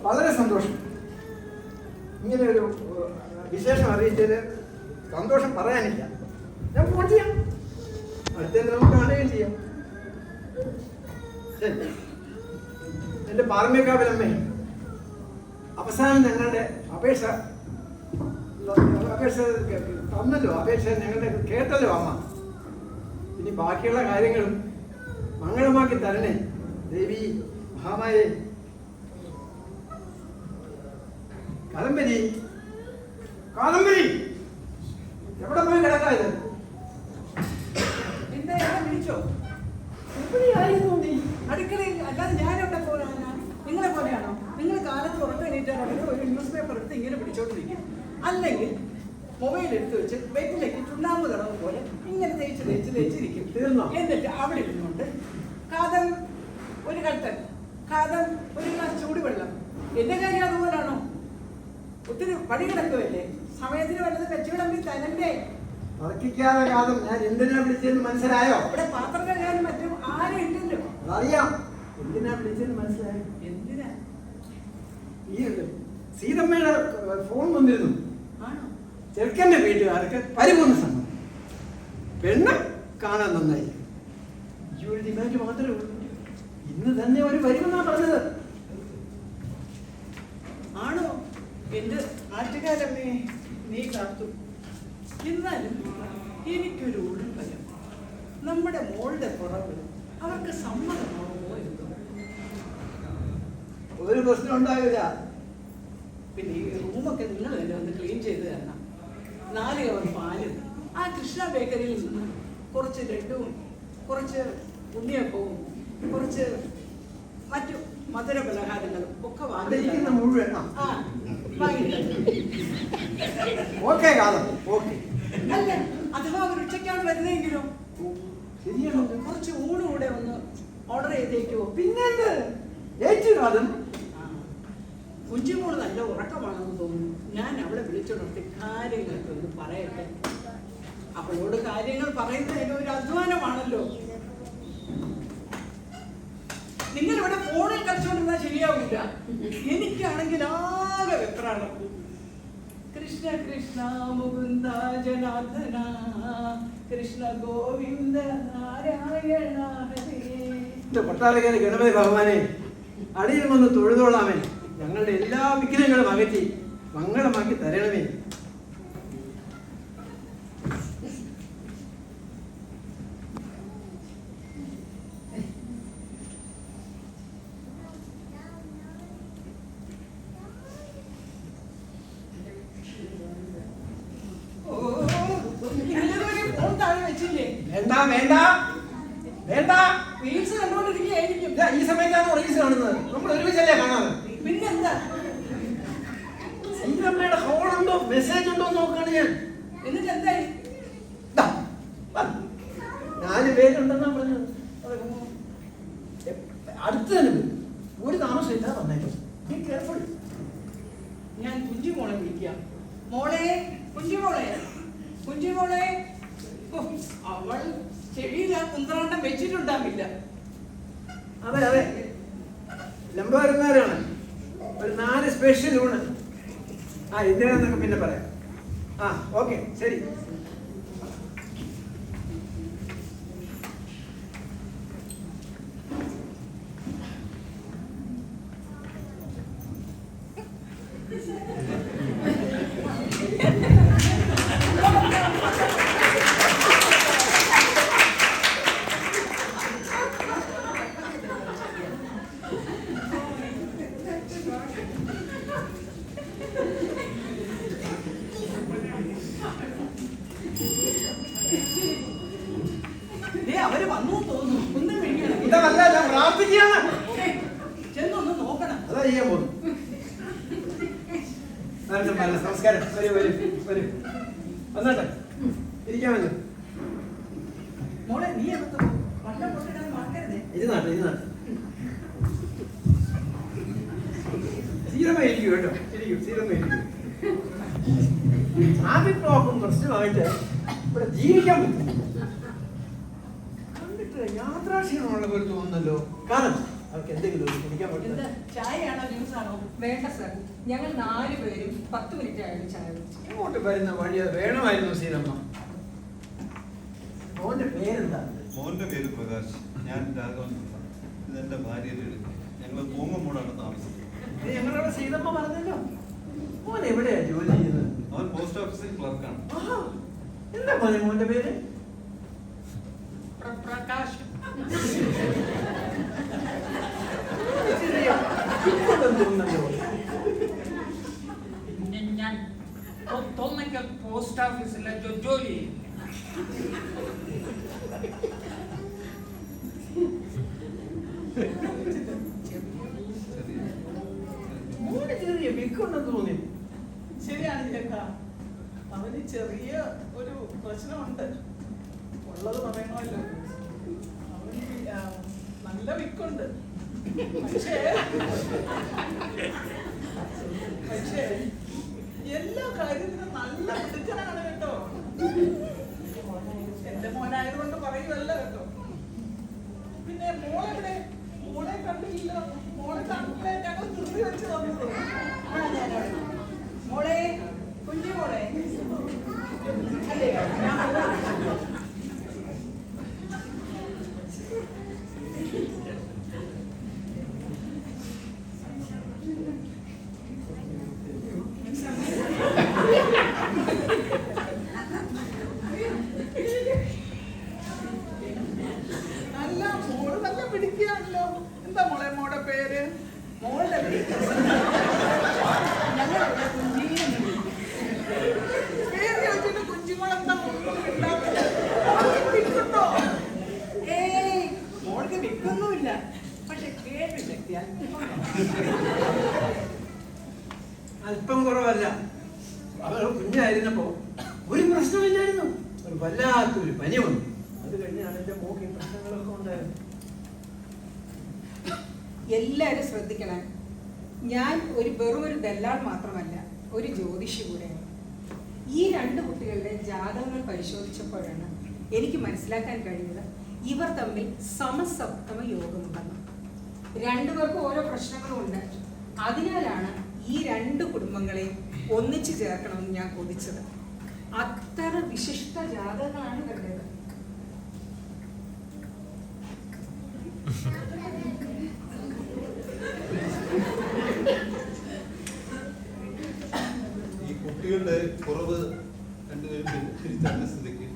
വളരെ സന്തോഷം. ഇങ്ങനെ ഒരു വിശേഷം അറിയിച്ചതിൽ സന്തോഷം പറയാനില്ല. ഞാൻ ഫോൺ ചെയ്യാം, അടുത്ത നമുക്ക് കാണുകയും ചെയ്യാം. ശരി. എൻ്റെ പാറമേക്കാവിലമ്മേ, അവസാനം ഞങ്ങളുടെ അപേക്ഷ തന്നല്ലോ, അപേക്ഷ ഞങ്ങളുടെ കേട്ടല്ലോ അമ്മ. ഇനി ബാക്കിയുള്ള കാര്യങ്ങളും മംഗളമാക്കി തരണേ ദേവി മഹാമായേ. കാദംബരി, കാദംബരി, എവിടെ പോയി കിടക്കാത്? വിളിച്ചോ? എവിടെയായിരുന്നു നീ? അടുക്കളയിൽ. അല്ലാതെ ഞാനെവിടെ പോകാനാ? നിങ്ങളെ പോലെയാണോ? നിങ്ങൾ കാലത്ത് ഉറക്കം എണീറ്റാണെങ്കിൽ ഒരു ന്യൂസ് പേപ്പർ എടുത്ത് ഇങ്ങനെ പിടിച്ചോണ്ടിരിക്കും, അല്ലെങ്കിൽ മൊബൈൽ എടുത്ത് വെച്ച് വെറ്റിലേക്ക് ചുണ്ണാമ്പ് തടവ് പോലെ ഇങ്ങനെ തേച്ചിരിക്കും. എന്നിട്ട് അവിടെ ഇരുന്നുകൊണ്ട് കാതം ഒരു കട്ടൻ, കാതം ഒരു ഗ്ലാസ് ചൂടുവെള്ളം. എന്റെ കാര്യം അതുപോലാണോ? ഒത്തിരി പണി കിടക്കുമല്ലേ, സമയത്തിന് വല്ലത് വെച്ചുവിടമ്പി തരണ്ടേ? കാതം, ഞാൻ എന്തിനാ വിളിച്ചതെന്ന് മനസ്സിലായോ? ഇവിടെ പാത്രം കഴുകാനും മറ്റും ആരും ഇല്ലല്ലോ. അറിയാം എന്തിനാ വിളിച്ചതെന്ന് മനസ്സിലായോ? എന്തിനാ? ഈ സീതമ്മയുടെ ഫോൺ വന്നിരുന്നു. ചെറുക്കന്റെ വീട്ടുകാർക്ക് പരിപൂർണ്ണ സമ്മതം. പെണ്ണ് കാണാൻ നന്നായി. ഈ ഒരു ഡിമാൻഡ് മാത്രമേ ഉള്ളൂ. ഇന്ന് തന്നെ ഒരു വരുമെന്നാ പറഞ്ഞത്. ആണോ? എന്റെ ആറ്റുകാരമ്മേ, നീ കാത്തു. എന്നാലും എനിക്കൊരു ഉൾഭയം. നമ്മുടെ മോളുടെ കുറവ് അവർക്ക് സമ്മതമാവുമോ എന്തോ. ഒരു പ്രശ്നം ഉണ്ടാവില്ല. പിന്നെ ഈ റൂമൊക്കെ നിങ്ങൾ തന്നെ ഒന്ന് ക്ലീൻ ചെയ്ത് തരണം. 4 കവർ പാലും ആ കൃഷ്ണ ബേക്കറിയിൽ നിന്ന് കുറച്ച് ലഡുവും കുറച്ച് ഉണ്ണിയപ്പവും കുറച്ച് മറ്റു മധുര പലഹാരങ്ങളും ഒക്കെ വാങ്ങിക്കുന്ന മുഴുവൻ അല്ല, അഥവാ അവർ ഉച്ചയ്ക്കാണ് വരുന്നതെങ്കിലോ കുറച്ച് ഊണ് കൂടെ ഒന്ന് ഓർഡർ ചെയ്തേക്കുവോ? പിന്നെന്ത്? കുഞ്ചിമോള് നല്ല ഉറക്കമാണെന്ന് തോന്നുന്നു. ഞാൻ അവളെ വിളിച്ചുണർത്തി കാര്യങ്ങളൊക്കെ ഒന്ന് പറയട്ടെ. അവളോട് കാര്യങ്ങൾ പറയുന്നതിന് ഒരു അധ്വാനമാണല്ലോ. നിങ്ങൾ ഇവിടെ ഫോണിൽ കളിച്ചുകൊണ്ടിരുന്നാൽ ശരിയാവില്ല. എനിക്കാണെങ്കിൽ ആകെ വെപ്രാണ്. കൃഷ്ണ കൃഷ്ണ മുകുന്ദ ജനാർദ്ദന കൃഷ്ണ ഗോവിന്ദ നാരായണ ഹരേ. കൊട്ടാരക്കാരെ ഗണപതി ഭഗവാനെ, അടിയിൽ വന്ന് തൊഴുതോളാമേ. ഞങ്ങളുടെ എല്ലാ വിഘ്നങ്ങളും അകറ്റി മംഗളമാക്കി തരണമേ. വേണ്ട വേണ്ട വേണ്ട, റീൽസ് കണ്ടോണ്ടിരിക്കുകയായിരിക്കും. ഈ സമയത്താണ് റീൽസ് കാണുന്നത്. നമ്മൾ ഒരുമിച്ചല്ലേ കാണാറ്. പിന്നെന്താ? സീതമ്മയുടെ ഫോണുണ്ടോ മെസ്സേജ് ഉണ്ടോ നോക്കാണ് ഞാൻ. എന്നിട്ട് എന്തായി? 4 പേരുണ്ടെന്നാ പറഞ്ഞത്. അടുത്ത് തന്നെ ഒരു താമസമില്ല വന്നേക്കും. Be careful. ഞാൻ കുഞ്ചിമോളെ വിളിക്കാം. മോളെ, കുഞ്ചിമോളെ, കുഞ്ചിമോളെ. അവൾ ചെവിയിൽ ആ കുന്ത്രാണ്ടം വെച്ചിട്ടുണ്ടാവില്ല. അതെ അതെ, ലംബാരുമാരാണ്. ഒരു 4 സ്പെഷ്യൽ ഊണ്. എന്തിനാന്നൊക്കെ പിന്നെ പറയാം. ഓക്കെ, ശരി. അവര് വന്നു തോന്നുന്നു. ഒന്നും വിളിക്കണം. ഞാൻ പ്രാർത്ഥിക്കുകയാണ്. ചെന്നൊന്ന് നോക്കണം. അതാ ചെയ്യാൻ പോകുന്നു. നമസ്കാരം. വരൂ വരൂ വരൂ, വന്നോട്ടെ, ഇരിക്കാമല്ലോ. മോളെ, നീ എടുത്തു വണ്ണം പൊട്ടിടാൻ മറക്കരുതേ. ഇരുന്നാട്ടെ ഇരുന്നാട്ടെ. സീരമ ഇരിക്കൂ കേട്ടോ, ഇരിക്കൂ, സീരമ ഇരിക്കൂ. ട്രാഫിക് ബ്ലോക്കും പ്രശ്നമായിട്ട് ഇവിടെ ജീവിക്കാൻ പറ്റും. കണ്ടിട്ട് യാത്രാക്ഷീണമുള്ള പോലെ തോന്നുന്നല്ലോ. കാരണം അവർക്ക് എന്തെങ്കിലും കുടിക്കാൻ പറ്റും. ചായയാണോ ജ്യൂസ് പ്രശ്നമാണോ? വേണ്ട സർ, ഞങ്ങൾ 4 പേരും 10 മിനിറ്റ് ആയാലും ചായ കുടിച്ചു. ഇങ്ങോട്ട് വരുന്ന വഴി അത് വേണമായിരുന്നു സീതമ്മ. മോന്റെ പേരെന്താ? മോന്റെ പേര് പ്രകാശ്. ഞാൻ രാഘവൻ. ഇതെന്റെ ഭാര്യയുടെ വീട്. ഞങ്ങൾ പൂങ്ങമൂടാണ് താമസിക്കുന്നത്. ഞങ്ങളുടെ സീതമ്മ പറഞ്ഞല്ലോ. മോൻ എവിടെയാ ജോലി ചെയ്യുന്നത്? അവൻ പോസ്റ്റ് ഓഫീസിൽ ക്ലർക്കാണ്. എന്താ മോന്റെ പേര്? പ്രകാശ്. ഞാൻ തോന്നക്കൽ പോസ്റ്റ് ഓഫീസിലെ ജോലി ചെയ്യും. മോന് ചെറിയ വിക്കുണ്ടെന്ന് തോന്നി. ശരിയാണ് ചേട്ടാ, അവന് ചെറിയ ഒരു പ്രശ്നമുണ്ട്. ഉള്ളത് പറയണമല്ലോ. അവന് നല്ല വിക്കുണ്ട്. പക്ഷേ എല്ലാ കാര്യത്തിനും നല്ല മിടുക്കനാണ് കേട്ടോ. എന്റെ മോനായതുകൊണ്ട് പറയുമല്ല കേട്ടോ. പിന്നെ മോളെവിടെ? മോളെ കണ്ടില്ല. മോളെ കണ്ടില്ലേ ഞങ്ങൾ തുറി വെച്ച് തന്നത്. മോളെ, കുഞ്ഞു മോളെ അല്ലേ? നല്ല മോള് നല്ല പിടിക്കുകയാണല്ലോ. എന്താ മോളെ മോടെ പേര്? മോളുടെ ഞങ്ങളുടെ കുഞ്ഞീനെ പേര് ചോദിച്ചിട്ട് കുഞ്ഞുമോളെന്താ വിൽക്കുണ്ടോ? ഏയ്, മോൾക്ക് വിൽക്കൊന്നുമില്ല. പക്ഷെ കേട്ട ശക്തി അല്പം കുറവല്ല. അവൾ കുഞ്ഞായിരുന്നപ്പോ ഒരു പ്രശ്നമില്ലായിരുന്നു. ഒരു വല്ലാത്തൊരു പനി വന്നു. അത് കഴിഞ്ഞാണ് എന്റെ മോക്ക് പ്രശ്നങ്ങളൊക്കെ ഉണ്ടായിരുന്നു. എല്ലാവരും ശ്രദ്ധിക്കണം, ഞാൻ വെറും ഒരു ദല്ലാൾ മാത്രമല്ല, ഒരു ജ്യോതിഷി കൂടെയാണ്. ഈ 2 കുട്ടികളുടെ ജാതകങ്ങൾ പരിശോധിച്ചപ്പോഴാണ് എനിക്ക് മനസ്സിലാക്കാൻ കഴിഞ്ഞത് ഇവർ തമ്മിൽ സമസപ്തമ യോഗമുണ്ടെന്ന്. 2 പേർക്കും ഓരോ പ്രശ്നങ്ങളുമുണ്ട്. അതിനാലാണ് ഈ 2 കുടുംബങ്ങളെയും ഒന്നിച്ചു ചേർക്കണമെന്ന് ഞാൻ കൊതിച്ചത്. അത്ര വിശിഷ്ട ജാതകങ്ങളാണ് ഇവരുടേത്. ഈ കുട്ടികളുടെ കുറവ് രണ്ടുപേരും തിരിച്ചറിഞ്ഞ സ്ഥിതിക്ക്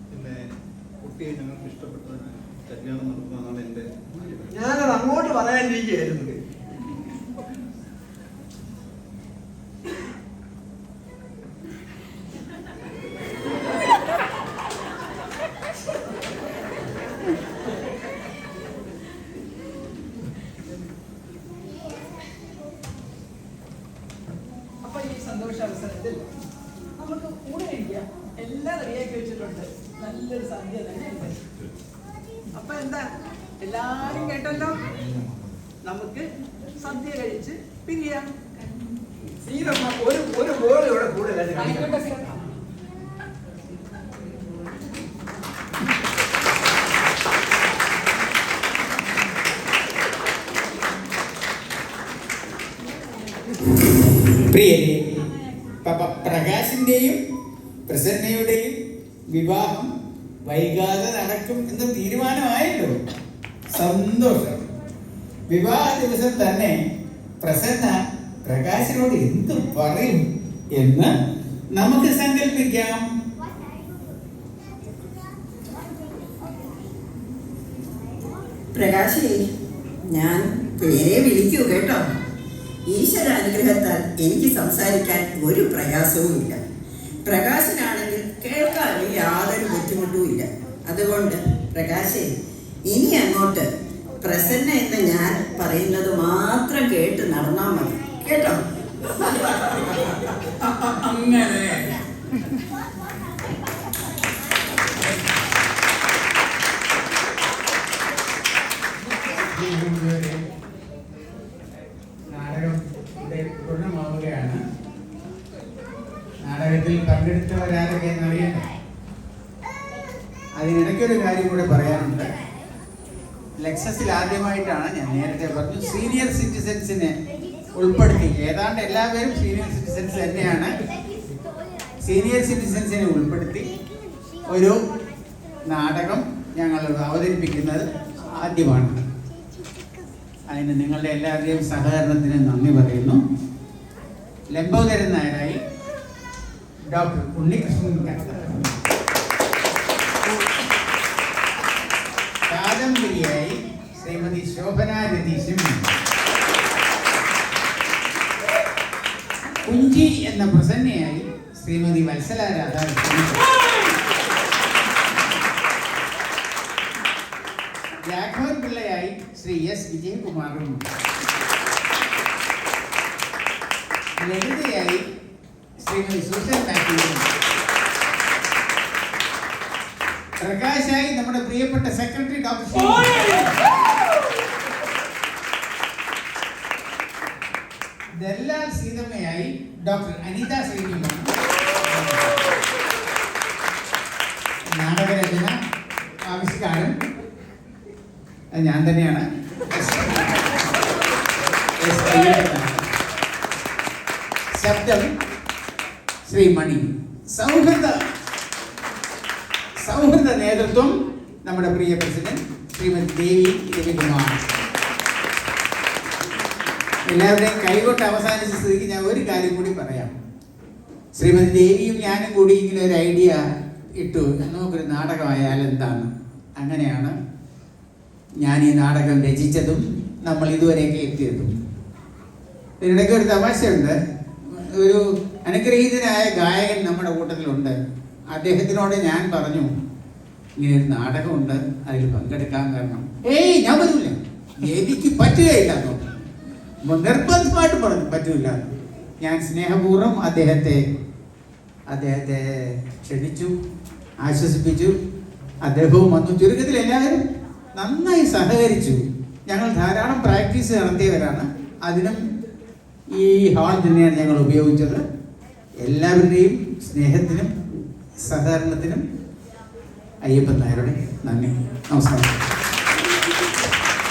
പിന്നെ കുട്ടിയെ ഞങ്ങൾക്ക് ഇഷ്ടപ്പെട്ടതിന് കല്യാണം നടത്തുന്നതാണ് എൻ്റെ ആഗ്രഹം. ഞാനത് അങ്ങോട്ട് പറയാനിരിക്കുകയായിരുന്നു. അപ്പൊ ഈ സന്തോഷാവസരത്തിൽ നമുക്ക് ഊണ് കഴിക്കാം. എല്ലാം റെഡിയാക്കി വെച്ചിട്ടുണ്ട്. നല്ലൊരു സദ്യ തന്നെയുണ്ട്. അപ്പൊ എന്താ, എല്ലാരും കേട്ടല്ലോ? നമുക്ക് സദ്യ കഴിച്ച് പിരിയാം. സീതമ്മ ഒരു ബോൾ ഇവിടെ കൂടുതലായിട്ട് ആയിക്കോട്ടെ സർ. പ്രിയരെ, പ്രകാശിന്റെയും പ്രസന്നയുടെയും വിവാഹം വൈകാതെ നടക്കും എന്ന് തീരുമാനമായല്ലോ. സന്തോഷം. വിവാഹ ദിവസം തന്നെ പ്രസന്ന പ്രകാശിനോട് എന്ത് പറയും എന്ന് നമുക്ക് സങ്കല്പിക്കാം. പ്രകാശേ, ഞാൻ പേരെ വിളിക്കൂ കേട്ടോ. ഈശ്വരാനുഗ്രഹത്താൽ എനിക്ക് സംസാരിക്കാൻ ഒരു പ്രയാസവും ഇല്ല. പ്രകാശനാണെങ്കിൽ കേൾക്കാനും യാതൊരു ബുദ്ധിമുട്ടും ഇല്ല. അതുകൊണ്ട് പ്രകാശേ, ഇനി അങ്ങോട്ട് പ്രസന്ന എന്ന് ഞാൻ പറയുന്നത് മാത്രം കേട്ട് നടന്നാൽ മതി കേട്ടോ. അങ്ങനെ നാടകം പൂർണ്ണമാവുകയാണ്. നാടകത്തിൽ പങ്കെടുത്തവരാരൊക്കെ എന്നറിയട്ടെ. അതിനിടയ്ക്കൊരു കാര്യം കൂടെ പറയാനുണ്ട്. എക്സസിൽ ആദ്യമായിട്ടാണ്, ഞാൻ നേരത്തെ പറഞ്ഞു, സീനിയർ സിറ്റിസൻസിനെ ഉൾപ്പെടുത്തി. ഏതാണ്ട് എല്ലാവരും സീനിയർ സിറ്റിസൻസ് തന്നെയാണ്. സീനിയർ സിറ്റിസൻസിനെ ഉൾപ്പെടുത്തി ഒരു നാടകം ഞങ്ങൾ അവതരിപ്പിക്കുന്നത് ആദ്യമാണ്. അതിന് നിങ്ങളുടെ എല്ലാവരുടെയും സഹകരണത്തിന് നന്ദി പറയുന്നു. ലംബോദരൻ നായരായി ഡോക്ടർ ഉണ്ണികൃഷ്ണൻ കർത്ത, കാദംബരിയായി ശ്രീമതി ശോഭന രതീശും, കുഞ്ചി എന്ന പ്രസന്നയായി ശ്രീമതി വത്സല രാധാകൃഷ്ണൻ, രാഘവൻ പിള്ളയായി ശ്രീ എസ് വിജയകുമാറും, ലളിതയായി ശ്രീമതി സൂസൻ മാത്യുവും, പ്രകാശായി നമ്മുടെ പ്രിയപ്പെട്ട സെക്രട്ടറി ഡോക്ടർ ദല്ലാൽ സീതമ്മയായി ഡോക്ടർ അനിത ശ്രീനിവാസൻ, നാടകരചന ആവിഷ്കാരം ഞാൻ തന്നെയാണ്. ശബ്ദം ശ്രീ മണി. സൗഹൃദ നേതൃത്വം നമ്മുടെ പ്രിയ പ്രസിഡന്റ് ശ്രീമതി ദേവി രവികുമാർ. എല്ലാവരുടെയും കൈകൊണ്ട് അവസാനിച്ച സ്ഥിതിക്ക് ഞാൻ ഒരു കാര്യം കൂടി പറയാം. ശ്രീമതി ദേവിയും ഞാനും കൂടി ഇങ്ങനെ ഒരു ഐഡിയ ഇട്ടു, നമുക്കൊരു നാടകമായാൽ എന്താണ്. അങ്ങനെയാണ് ഞാൻ ഈ നാടകം രചിച്ചതും നമ്മൾ ഇതുവരെയൊക്കെ എത്തിയതും. ഇതിനിടയ്ക്ക് ഒരു തമാശയുണ്ട്. ഒരു അനുഗ്രഹീതനായ ഗായകൻ നമ്മുടെ കൂട്ടത്തിലുണ്ട്. അദ്ദേഹത്തിനോട് ഞാൻ പറഞ്ഞു, ഇങ്ങനെ ഒരു നാടകമുണ്ട്, അതിൽ പങ്കെടുക്കാൻ. കാരണം ഞാൻ വരില്ല, എനിക്ക് പറ്റുകയില്ല. നിർബന്ധമായിട്ട് പറഞ്ഞു പറ്റൂല. ഞാൻ സ്നേഹപൂർവ്വം അദ്ദേഹത്തെ ക്ഷണിച്ചു, ആശ്വസിപ്പിച്ചു. അദ്ദേഹവും വന്നു. ചുരുക്കത്തിൽ എല്ലാവരും നന്നായി സഹകരിച്ചു. ഞങ്ങൾ ധാരാളം പ്രാക്ടീസ് നടത്തിയവരാണ്. അതിനും ഈ ഹാൾ തന്നെയാണ് ഞങ്ങൾ ഉപയോഗിച്ചത്. എല്ലാവരുടെയും സ്നേഹത്തിനും സഹകരണത്തിനും അയ്യപ്പൻ നായരുടെ നന്ദി. നമസ്കാരം.